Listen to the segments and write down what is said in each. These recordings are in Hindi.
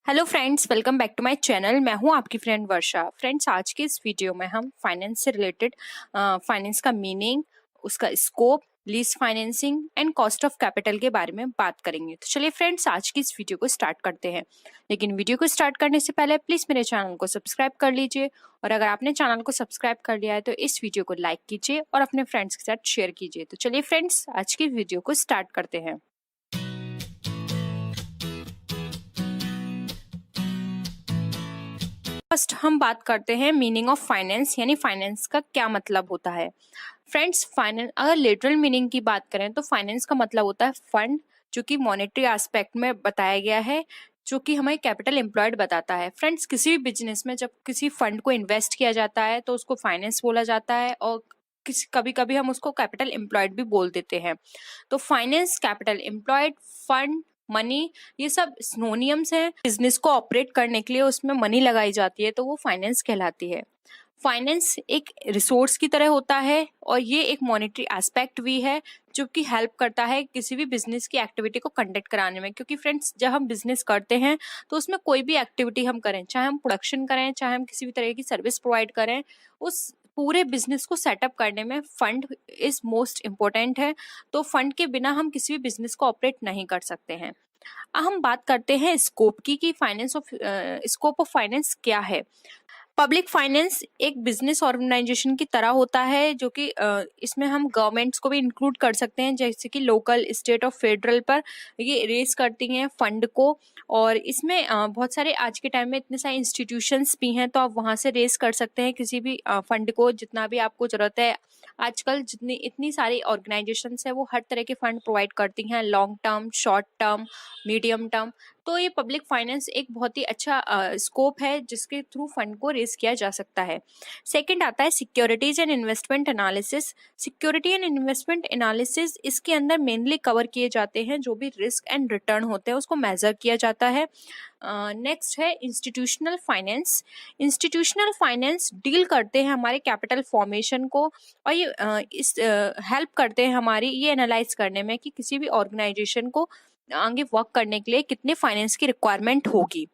Hello friends, welcome back to my channel. मैं हूं आपकी फ्रेंड वर्षा। फ्रेंड्स, आज के इस वीडियो में हम फाइनेंस से रिलेटेड फाइनेंस का मीनिंग, उसका scope, lease financing and cost of capital के बारे में बात करेंगे। तो चलिए फ्रेंड्स, आज की इस वीडियो को स्टार्ट करते हैं। लेकिन वीडियो को स्टार्ट करने से पहले प्लीज मेरे चैनल को सब्सक्राइब कर लीजिए, और अगर आपने चैनल को सब्सक्राइब कर लिया है तो इस वीडियो को लाइक कीजिए और अपने फ्रेंड्स के साथ शेयर कीजिए। तो चलिए फ्रेंड्स, आज की वीडियो को स्टार्ट करते हैं। फर्स्ट हम बात करते हैं मीनिंग ऑफ फाइनेंस, यानी फाइनेंस का क्या मतलब होता है। फ्रेंड्स, फाइनेंस अगर लिटरल मीनिंग की बात करें तो फाइनेंस का मतलब होता है फंड, जो कि मॉनेटरी एस्पेक्ट में बताया गया है, जो कि हमें कैपिटल एम्प्लॉयड बताता है। फ्रेंड्स, किसी भी बिजनेस में जब किसी फंड को इन्वेस्ट किया जाता है तो उसको फाइनेंस बोला जाता है, और कभी कभी हम उसको कैपिटल एम्प्लॉयड भी बोल देते हैं। तो finance, capital employed, fund, money, ये सब सिनोनियम्स हैं। बिजनेस को ऑपरेट करने के लिए उसमें मनी लगाई जाती है तो वो फाइनेंस कहलाती है। फाइनेंस एक रिसोर्स की तरह होता है, और ये एक मॉनेटरी एस्पेक्ट भी है जो कि हेल्प करता है किसी भी बिजनेस की एक्टिविटी को कंडक्ट कराने में। क्योंकि फ्रेंड्स, जब हम बिजनेस करते हैं तो उसमें कोई भी एक्टिविटी हम करें, चाहे हम प्रोडक्शन करें, चाहे हम किसी भी तरह की सर्विस प्रोवाइड करें, उस पूरे बिजनेस को सेटअप करने में फंड इज मोस्ट इम्पोर्टेंट है। तो फंड के बिना हम किसी भी बिजनेस को ऑपरेट नहीं कर सकते हैं। अब हम बात करते हैं स्कोप की, कि स्कोप ऑफ फाइनेंस क्या है। पब्लिक फाइनेंस एक बिजनेस ऑर्गेनाइजेशन की तरह होता है, जो कि इसमें हम गवर्नमेंट्स को भी इंक्लूड कर सकते हैं, जैसे कि लोकल, स्टेट और फेडरल पर ये रेस करती हैं फंड को। और इसमें बहुत सारे आज के टाइम में इतने सारे इंस्टीट्यूशंस भी हैं, तो आप वहाँ से रेस कर सकते हैं किसी भी फंड को, जितना भी आपको ज़रूरत है। आजकल जितनी इतनी सारी ऑर्गेनाइजेशंस है वो हर तरह के फंड प्रोवाइड करती हैं, long term, short term, medium term. तो ये पब्लिक फाइनेंस एक बहुत ही अच्छा स्कोप है जिसके थ्रू फंड को रेज किया जा सकता है। सेकंड आता है securities and investment analysis. Security and investment analysis, इसके अंदर मेनली कवर किए जाते हैं जो भी रिस्क एंड रिटर्न होते हैं, उसको मेजर किया जाता है। नेक्स्ट है institutional finance. Institutional finance deal करते हैं हमारे कैपिटल फॉर्मेशन को, और ये इस हेल्प करते हैं हमारी ये एनालाइज करने में कि किसी भी ऑर्गेनाइजेशन को आगे वर्क करने के लिए कितने फाइनेंस की रिक्वायरमेंट होगी।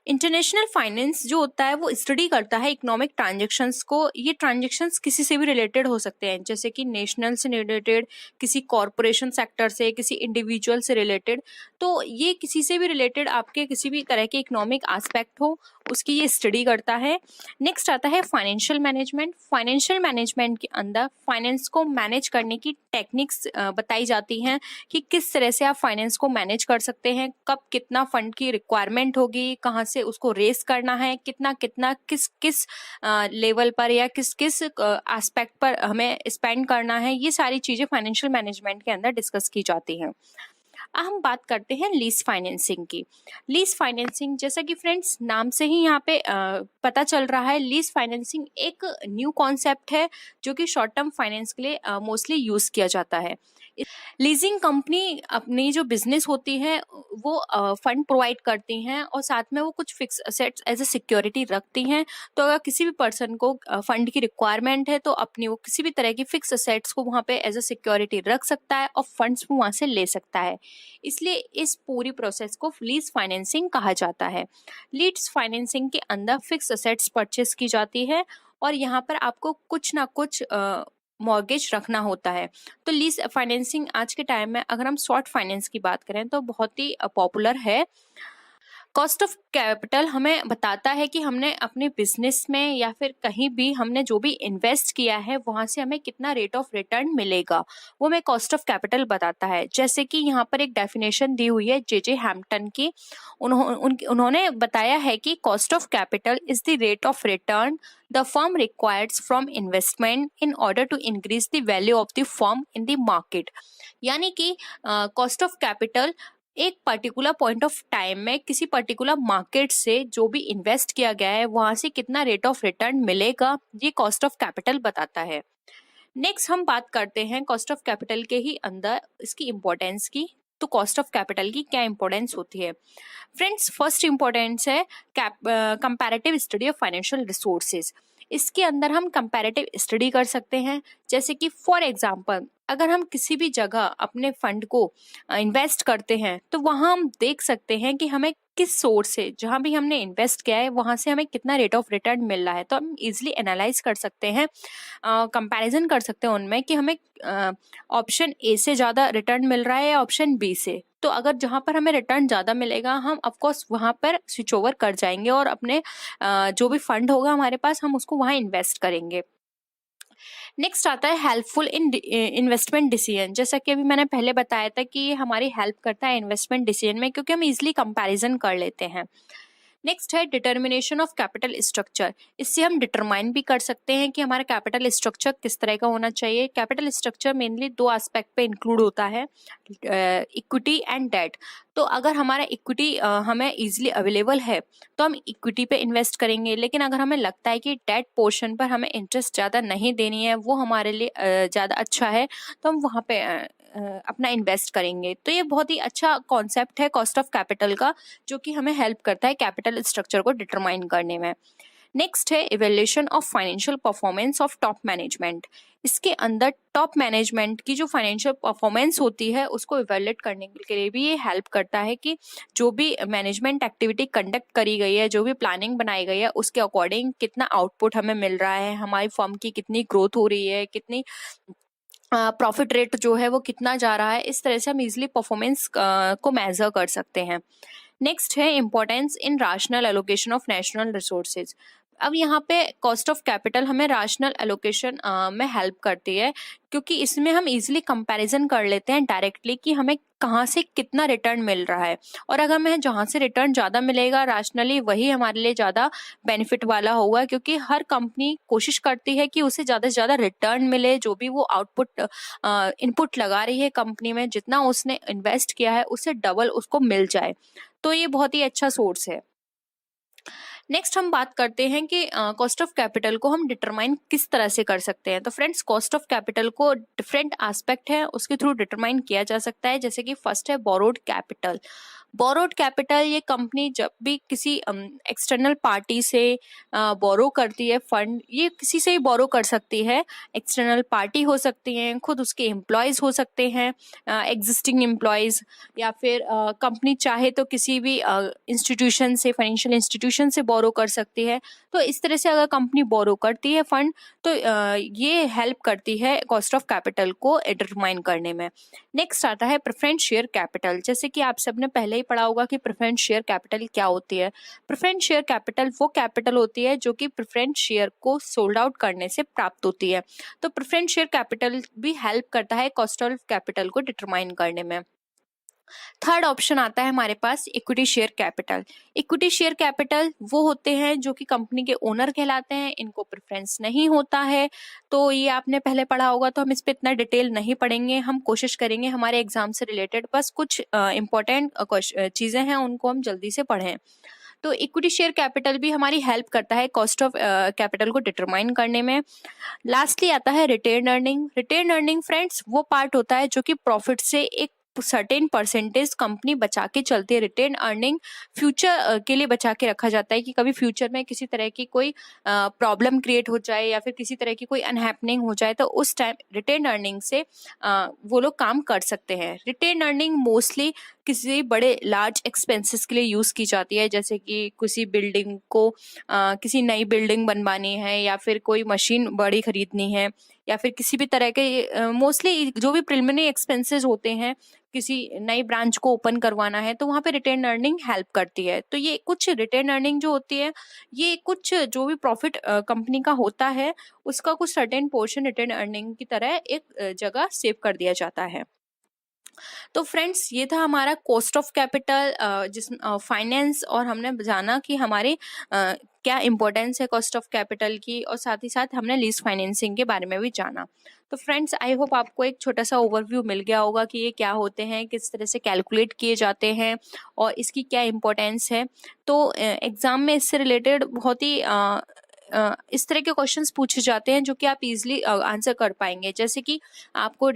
इंटरनेशनल फाइनेंस जो होता है वो स्टडी करता है इकोनॉमिक ट्रांजैक्शंस को। ये ट्रांजैक्शंस किसी से भी रिलेटेड हो सकते हैं, जैसे कि नेशनल से रिलेटेड, किसी कॉरपोरेशन सेक्टर से, किसी इंडिविजुअल से रिलेटेड। तो ये किसी से भी रिलेटेड आपके किसी भी तरह के इकोनॉमिक एस्पेक्ट हो, उसकी ये स्टडी करता है। नेक्स्ट आता है फाइनेंशियल मैनेजमेंट। फाइनेंशियल मैनेजमेंट के अंदर फाइनेंस को मैनेज करने की टेक्निक्स बताई जाती हैं, कि किस तरह से आप फाइनेंस को मैनेज कर सकते हैं, कब कितना फंड की रिक्वायरमेंट होगी, कहाँ से उसको रेस करना है, कितना कितना किस किस लेवल पर या किस किस एस्पेक्ट पर हमें स्पेंड करना है। ये सारी चीज़ें फाइनेंशियल मैनेजमेंट के अंदर डिस्कस की जाती हैं। अब हम बात करते हैं लीज फाइनेंसिंग की। लीज फाइनेंसिंग, जैसा कि फ्रेंड्स नाम से ही यहाँ पे पता चल रहा है, लीज फाइनेंसिंग एक न्यू कॉन्सेप्ट है जो कि शॉर्ट टर्म फाइनेंस के लिए मोस्टली यूज किया जाता है। लीजिंग कंपनी अपनी जो बिजनेस होती है वो फंड प्रोवाइड करती हैं, और साथ में वो कुछ fix assets as a security रखती हैं। तो अगर किसी भी पर्सन को फंड की रिक्वायरमेंट है तो अपनी वो किसी भी तरह की फिक्स असेट्स को वहाँ पे एज ए सिक्योरिटी रख सकता है और फंड्स वहाँ से ले सकता है। इसलिए इस पूरी प्रोसेस को लीज फाइनेंसिंग कहा जाता है। लीज फाइनेंसिंग के अंदर फिक्स असेट्स परचेस की जाती है, और यहाँ पर आपको कुछ ना कुछ मॉर्गेज रखना होता है। तो लीज फाइनेंसिंग आज के टाइम में, अगर हम शॉर्ट फाइनेंस की बात करें, तो बहुत ही पॉपुलर है। कॉस्ट ऑफ कैपिटल हमें बताता है कि हमने अपने बिजनेस में या फिर कहीं भी हमने जो भी इन्वेस्ट किया है वहां से हमें कितना रेट ऑफ रिटर्न मिलेगा, वो हमें कॉस्ट ऑफ कैपिटल बताता है। जैसे कि यहाँ पर एक डेफिनेशन दी हुई है जे हैम्पटन की। उन्होंने बताया है कि cost of capital is the rate of return the firm requires from investment in order to increase the value of the firm in the market. यानी कि कॉस्ट ऑफ कैपिटल एक पर्टिकुलर पॉइंट ऑफ टाइम में किसी पर्टिकुलर मार्केट से जो भी इन्वेस्ट किया गया है वहां से कितना रेट ऑफ रिटर्न मिलेगा, ये कॉस्ट ऑफ कैपिटल बताता है। नेक्स्ट हम बात करते हैं कॉस्ट ऑफ कैपिटल के ही अंदर इसकी इम्पोर्टेंस की। तो कॉस्ट ऑफ कैपिटल की क्या इंपॉर्टेंस होती है। फ्रेंड्स, फर्स्ट इंपॉर्टेंस है comparative study of financial resources. इसके अंदर हम कंपैरेटिव स्टडी कर सकते हैं, जैसे कि फॉर एग्जांपल अगर हम किसी भी जगह अपने फंड को इन्वेस्ट करते हैं तो वहाँ हम देख सकते हैं कि हमें किस सोर्स से, जहाँ भी हमने इन्वेस्ट किया है वहाँ से हमें कितना रेट ऑफ रिटर्न मिल रहा है। तो हम इजिली एनालाइज कर सकते हैं, कंपैरिजन कर सकते हैं उनमें कि हमें ऑप्शन ए से ज़्यादा रिटर्न मिल रहा है या ऑप्शन बी से। तो अगर जहाँ पर हमें रिटर्न ज़्यादा मिलेगा हम ऑफकोर्स वहाँ पर स्विच ओवर कर जाएंगे और अपने जो भी फंड होगा हमारे पास हम उसको वहाँ इन्वेस्ट करेंगे। नेक्स्ट आता है हेल्पफुल इन इन्वेस्टमेंट डिसीजन। जैसा कि अभी मैंने पहले बताया था कि ये हमारी हेल्प करता है इन्वेस्टमेंट डिसीजन में, क्योंकि हम इजिली कंपैरिजन कर लेते हैं। नेक्स्ट है डिटर्मिनेशन ऑफ कैपिटल स्ट्रक्चर। इससे हम डिटरमाइन भी कर सकते हैं कि हमारा कैपिटल स्ट्रक्चर किस तरह का होना चाहिए। कैपिटल स्ट्रक्चर मेनली दो एस्पेक्ट पे इंक्लूड होता है, इक्विटी एंड डेट। तो अगर हमारा इक्विटी हमें इजीली अवेलेबल है तो हम इक्विटी पे इन्वेस्ट करेंगे, लेकिन अगर हमें लगता है कि डेट पोर्शन पर हमें इंटरेस्ट ज़्यादा नहीं देनी है, वो हमारे लिए ज़्यादा अच्छा है, तो हम वहाँ पे अपना इन्वेस्ट करेंगे। तो ये बहुत ही अच्छा कॉन्सेप्ट है कॉस्ट ऑफ कैपिटल का, जो कि हमें हेल्प करता है कैपिटल स्ट्रक्चर को डिटरमाइन करने में। नेक्स्ट है evaluation of financial performance of top management. इसके अंदर टॉप मैनेजमेंट की जो फाइनेंशियल परफॉर्मेंस होती है उसको इवैल्यूएट करने के लिए भी ये हेल्प करता है कि जो भी मैनेजमेंट एक्टिविटी कंडक्ट करी गई है, जो भी प्लानिंग बनाई गई है, उसके अकॉर्डिंग कितना आउटपुट हमें मिल रहा है, हमारी फर्म की कितनी ग्रोथ हो रही है, कितनी प्रॉफिट रेट जो है वो कितना जा रहा है। इस तरह से हम इजिली परफॉर्मेंस को मेजर कर सकते हैं। नेक्स्ट है importance in rational allocation of national resources. अब यहाँ पे कॉस्ट ऑफ कैपिटल हमें राशनल एलोकेशन में हेल्प करती है, क्योंकि इसमें हम इजीली कंपैरिजन कर लेते हैं डायरेक्टली कि हमें कहाँ से कितना रिटर्न मिल रहा है, और अगर हमें जहाँ से रिटर्न ज़्यादा मिलेगा राशनली वही हमारे लिए ज़्यादा बेनिफिट वाला होगा, क्योंकि हर कंपनी कोशिश करती है कि उसे ज़्यादा से ज़्यादा रिटर्न मिले। जो भी वो आउटपुट इनपुट लगा रही है कंपनी में, जितना उसने इन्वेस्ट किया है उससे डबल उसको मिल जाए, तो ये बहुत ही अच्छा सोर्स है। नेक्स्ट हम बात करते हैं कि कॉस्ट ऑफ कैपिटल को हम डिटरमाइन किस तरह से कर सकते हैं। तो फ्रेंड्स, कॉस्ट ऑफ कैपिटल को डिफरेंट एस्पेक्ट है उसके थ्रू डिटरमाइन किया जा सकता है। जैसे कि फर्स्ट है बोरोड कैपिटल। बोरोड कैपिटल ये कंपनी जब भी किसी एक्सटर्नल पार्टी से बोरो करती है फंड, ये किसी से ही बोरो कर सकती है। एक्सटर्नल पार्टी हो सकती हैं, खुद उसके एम्प्लॉयज़ हो सकते हैं, एग्जिस्टिंग एम्प्लॉयज़, या फिर कंपनी चाहे तो किसी भी इंस्टीट्यूशन से, फाइनेंशियल इंस्टीट्यूशन से बोरो कर सकती है। तो इस तरह से अगर कंपनी बोरो करती है फंड तो ये हेल्प करती है कॉस्ट ऑफ कैपिटल को डिटरमाइन करने में। नेक्स्ट आता है प्रेफरेंस शेयर कैपिटल। जैसे कि आप सबने पहले ही पढ़ा होगा कि प्रेफरेंस शेयर कैपिटल क्या होती है। प्रेफरेंस शेयर कैपिटल वो कैपिटल होती है जो कि प्रेफरेंस शेयर को सोल्ड आउट करने से प्राप्त होती है। तो प्रेफरेंस शेयर कैपिटल भी हेल्प करता है कॉस्ट ऑफ कैपिटल को डिटरमाइन करने में। थर्ड ऑप्शन आता है हमारे पास equity share capital. Equity share capital वो होते हैं जो कि कंपनी के ओनर कहलाते हैं, इनको प्रेफरेंस नहीं होता है। तो ये आपने पहले पढ़ा होगा, तो हम इस पे इतना डिटेल नहीं पढ़ेंगे। हम कोशिश करेंगे हमारे एग्जाम से रिलेटेड बस कुछ इंपॉर्टेंट चीज़ें हैं उनको हम जल्दी से पढ़ें। तो इक्विटी शेयर कैपिटल भी हमारी हेल्प करता है कॉस्ट ऑफ कैपिटल को डिटरमाइन करने में। लास्टली आता है retain earning. Retain earning friends वो पार्ट होता है जो कि प्रॉफिट से एक सर्टेन परसेंटेज कंपनी बचा के चलती है। रिटेन अर्निंग फ्यूचर के लिए बचा के रखा जाता है कि कभी फ्यूचर में किसी तरह की कोई प्रॉब्लम क्रिएट हो जाए या फिर किसी तरह की कोई अनहैपनिंग हो जाए, तो उस टाइम रिटेन अर्निंग से वो लोग काम कर सकते हैं। रिटेन अर्निंग मोस्टली किसी बड़े लार्ज एक्सपेंसेस के लिए यूज़ की जाती है, जैसे कि किसी बिल्डिंग को किसी नई बिल्डिंग बनवानी है, या फिर कोई मशीन बड़ी खरीदनी है, या फिर किसी भी तरह के मोस्टली जो भी प्रिलिमिनरी एक्सपेंसेस होते हैं, किसी नई ब्रांच को ओपन करवाना है, तो वहाँ पे रिटेन अर्निंग हेल्प करती है। तो ये कुछ रिटेन अर्निंग जो होती है, ये कुछ जो भी प्रॉफिट कंपनी का होता है उसका कुछ सर्टेन पोर्शन रिटेन अर्निंग की तरह एक जगह सेव कर दिया जाता है। तो फ्रेंड्स, ये था हमारा कॉस्ट ऑफ कैपिटल जिस फाइनेंस, और हमने जाना कि हमारे क्या इम्पोर्टेंस है कॉस्ट ऑफ कैपिटल की, और साथ ही साथ हमने लीज फाइनेंसिंग के बारे में भी जाना। तो फ्रेंड्स, आई होप आपको एक छोटा सा ओवरव्यू मिल गया होगा कि ये क्या होते हैं, किस तरह से कैलकुलेट किए जाते हैं और इसकी क्या इम्पोर्टेंस है। तो एग्ज़ाम में इससे रिलेटेड बहुत ही इस तरह के क्वेश्चंस पूछे जाते हैं जो कि आप इजीली आंसर कर पाएंगे। जैसे कि आपको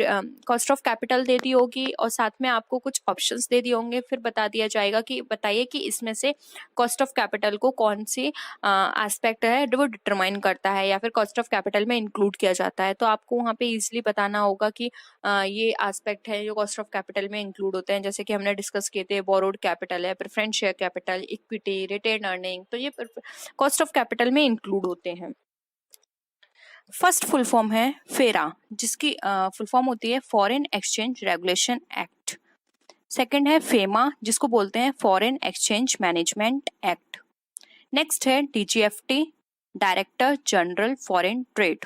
कॉस्ट ऑफ कैपिटल दे दी होगी और साथ में आपको कुछ ऑप्शंस दे दिए होंगे, फिर बता दिया जाएगा कि बताइए कि इसमें से कॉस्ट ऑफ कैपिटल को कौन सी एस्पेक्ट है वो डिटरमाइन करता है या फिर कॉस्ट ऑफ कैपिटल में इंक्लूड किया जाता है। तो आपको वहाँ पे इजीली बताना होगा कि ये एस्पेक्ट है जो कॉस्ट ऑफ कैपिटल में इंक्लूड होते हैं। जैसे कि हमने डिस्कस किए थे, बोरोड कैपिटल है, preference share capital, equity, retain earning, तो ये कॉस्ट ऑफ कैपिटल में इंक्लूड होते हैं। फर्स्ट फुल फॉर्म है फेरा, जिसकी फुल फॉर्म होती है foreign exchange regulation act. Second है फेमा, जिसको बोलते हैं foreign exchange management act. Next है DGFT, director general foreign trade.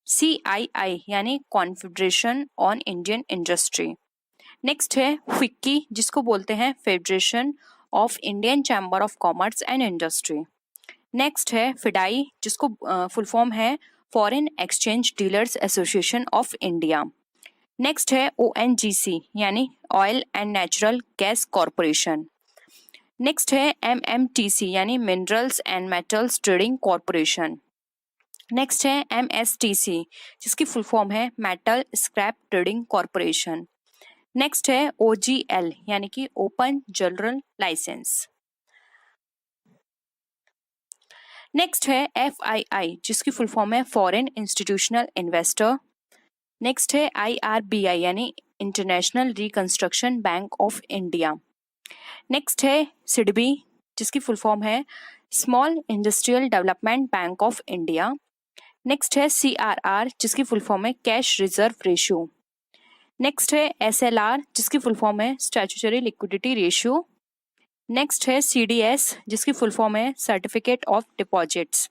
CII यानी confederation on Indian industry. Next है फिक्की, जिसको बोलते हैं federation of Indian chamber of commerce and industry. Next है फिडाई, जिसको फुल फॉर्म है foreign exchange dealers association of India. Next है ONGC यानी oil and natural gas corporation. Next है MMTC यानी minerals and metals trading corporation. Next है MSTC, जिसकी फुल फॉर्म है metal scrap trading corporation. Next है OGL यानी कि ओपन जनरल लाइसेंस। नेक्स्ट है FII, जिसकी फुल फॉर्म है फॉरेन इंस्टीट्यूशनल इन्वेस्टर। नेक्स्ट है IRBI यानी international reconstruction bank of India. Next है SIDBI, जिसकी फुल फॉर्म है small industrial development bank of India. Next है CRR, जिसकी फुल फॉर्म है कैश रिजर्व रेशियो। नेक्स्ट है SLR, जिसकी फुल फॉर्म है स्टैट्यूटरी लिक्विडिटी रेशियो। नेक्स्ट है CDS, जिसकी फुल फॉर्म है सर्टिफिकेट ऑफ डिपॉजिट्स।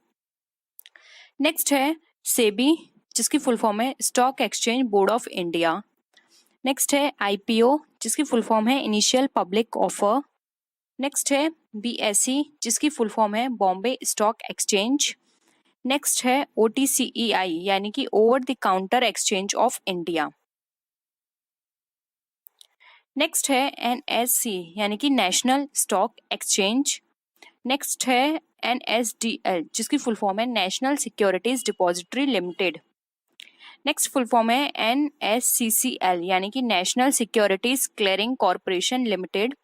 नेक्स्ट है SEBI, जिसकी फुल फॉर्म है stock exchange board of India. Next है IPO, जिसकी फुल फॉर्म है इनिशियल पब्लिक ऑफर। नेक्स्ट है BSE, जिसकी फुल फॉर्म है बॉम्बे स्टॉक एक्सचेंज। नेक्स्ट है OTCEI यानी कि over the counter exchange of India. Next है NSE यानी कि नेशनल स्टॉक एक्सचेंज। नेक्स्ट है NSDL, जिसकी फुल फॉर्म है national securities depository limited. Next full form है NSCCL यानी कि national securities clearing corporation limited.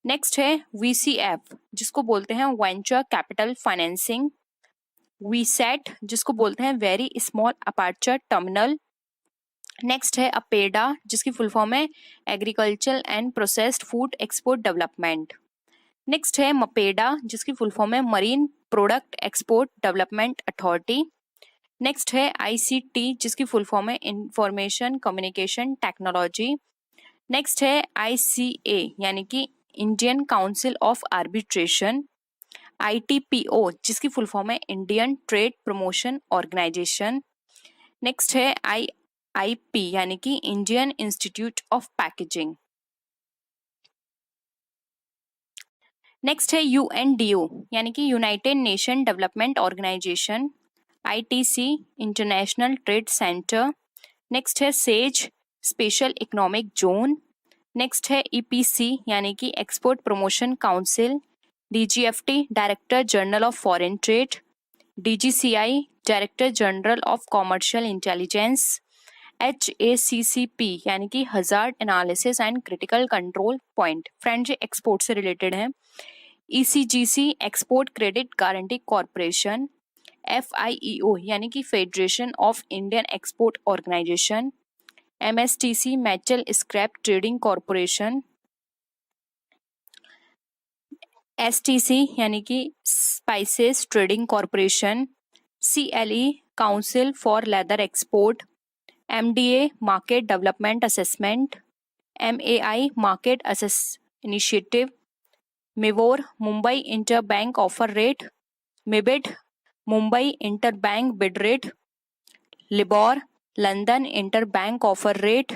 Next है VCF, जिसको बोलते हैं वेंचर कैपिटल फाइनेंसिंग। VSAT, जिसको बोलते हैं very small aperture terminal. Next है अपेडा, जिसकी फुल फॉर्म है agriculture and processed food export development. Next है मपेडा, जिसकी फुल फॉर्म है marine product export development authority. Next है ICT, जिसकी फुल फॉर्म है इंफॉर्मेशन कम्युनिकेशन टेक्नोलॉजी। नेक्स्ट है ICA यानी कि Indian council of arbitration. ITPO, जिसकी फुल फॉर्म है Indian trade promotion organisation. Next है IIP यानी कि Indian institute of packaging. Next है UNDO यानी कि united nation development organisation. ITC international trade centre. Next है SAGE special economic zone. Next है EPC यानी कि export promotion council. DGFT director general of foreign trade. DGCI director general of commercial intelligence. HACCP यानी कि hazard analysis and critical control point. Friends, export से रिलेटेड है। ECGC export credit guarantee corporation. FIEO यानी कि federation of Indian export organisation. MSTC metal scrap trading corporation. STC यानी कि spices trading corporation. CLE council for leather export. MDA market development assessment. MAI market assess initiative. MIBOR Mumbai inter bank offer rate. MIBID Mumbai inter bank bid rate. LIBOR London inter bank offer rate.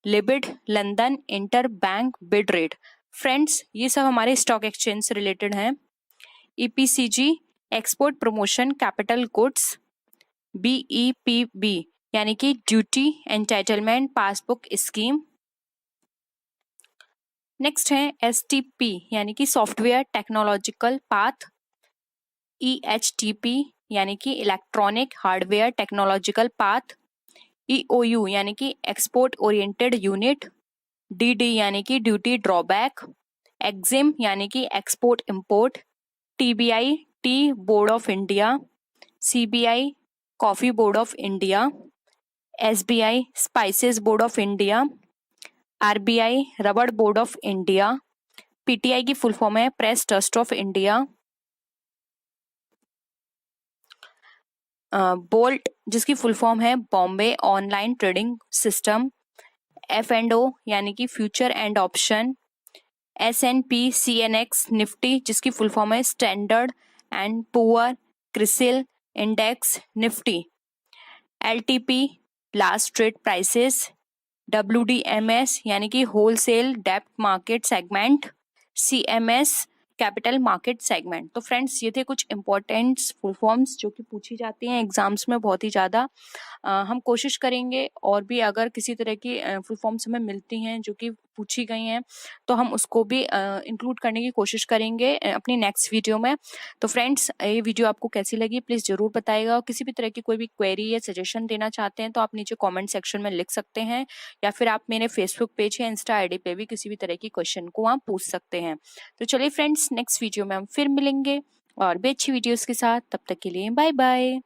LIBID London inter bank bid rate. Friends, ये सब हमारे स्टॉक एक्सचेंज से रिलेटेड हैं। EPCG export promotion capital goods. BEPB यानी कि duty entitlement passbook scheme. Next है STP यानी कि सॉफ्टवेयर टेक्नोलॉजिकल पाथ। EHTP यानी कि electronic hardware technological path, EOU यानी कि एक्सपोर्ट ओरिएंटेड यूनिट, DD यानी कि ड्यूटी ड्रॉबैक, एक्जिम यानी कि export import, TBI tea board of India, CBI coffee board of India, SBI spices board of India, RBI रबड़ बोर्ड ऑफ इंडिया, PTI की फुल फॉर्म है press trust of India, bolt जिसकी फुल फॉर्म है Bombay online trading system, F&O यानी कि future and option, S&P CNX Nifty जिसकी फुल फॉर्म है standard and poor CRISIL index Nifty, LTP last trade prices, WDMS यानी कि होलसेल डेप्ट market segment, CMS capital market segment. तो फ्रेंड्स ये थे कुछ इंपॉर्टेंट फुल फॉर्म्स जो कि पूछी जाती हैं एग्जाम्स में बहुत ही ज़्यादा। हम कोशिश करेंगे और भी अगर किसी तरह की फुल फॉर्म्स हमें मिलती हैं जो कि पूछी गई हैं तो हम उसको भी इंक्लूड करने की कोशिश करेंगे अपनी नेक्स्ट वीडियो में। तो फ्रेंड्स ये वीडियो आपको कैसी लगी प्लीज़ ज़रूर बताइएगा, और किसी भी तरह की कोई भी क्वेरी या सजेशन देना चाहते हैं तो आप नीचे कॉमेंट सेक्शन में लिख सकते हैं, या फिर आप मेरे फेसबुक पेज या इंस्टा ID पे भी किसी भी तरह की क्वेश्चन को आप पूछ सकते हैं। तो चलिए फ्रेंड्स नेक्स्ट वीडियो में हम फिर मिलेंगे और भी अच्छी वीडियोस के साथ, तब तक के लिए बाय बाय।